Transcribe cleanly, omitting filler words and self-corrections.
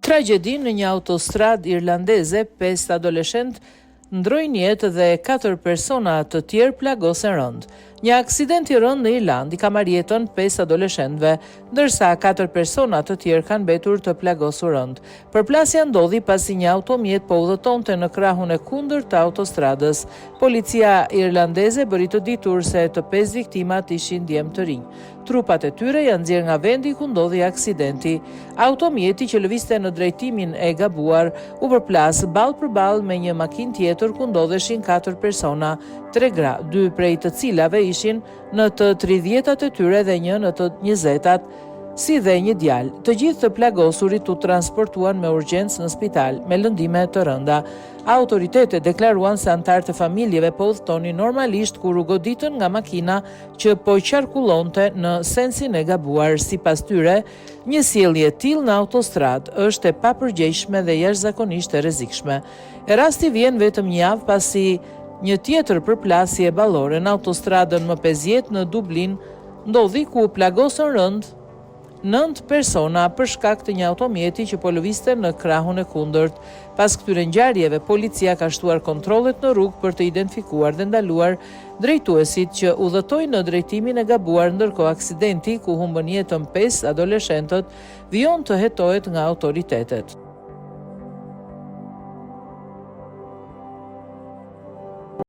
Tragjedi në një autostradë irlandeze, 5 adoleshentë ndrojnë jetë dhe 4 persona të tjerë plagosen rënd. Një aksident i rënd në Irland i ka marrë jetën 5 adoleshentëve, ndërsa 4 persona të tjerë kanë mbetur të plagosur rënd. Përplasja ndodhi pasi një automjet po udhëtonte në krahun e kundërt të autostradës. Policia irlandeze bëri të ditur se të 5 viktimat ishin djemë të rinj. Trupat e tyre janë nxjerrë nga vendi ku ndodhi aksidenti. Automjeti që lëvizte në drejtimin e gabuar u përplas ballë për ballë me një makinë tjetër ku ndodheshin 4 persona, 3 gra, 2 prej të cilave ishin në të 30-at e tyre dhe një në të 20-at, si dhe një djalë. Të gjithë të plagosurit u transportuan me urgjencë në spital me lëndime të rënda. Autoritetet deklaruan se anëtarët e familjeve po udhtonin normalisht kur u goditën nga makina që po qarkullonte në sensin e gabuar. Sipas tyre, një sjellje e tillë në autostradë është e papërgjegjshme dhe jashtëzakonisht e rrezikshme. Rasti vjen vetëm një javë pasi një tjetër përplasje ballore në autostradën M50 në Dublin ndodhi ku plagosën rënd 9 persona për shkak të një automjeti që po lëvizte në krahun e kundërt. Pas këtyre ngjarjeve, policia ka shtuar kontrollet në rrugë për të identifikuar dhe ndaluar drejtuesit që udhëtojnë në drejtimin e gabuar, ndërkohë aksidenti ku humbën jetën 5 adoleshentët vijon të hetohet nga autoritetet.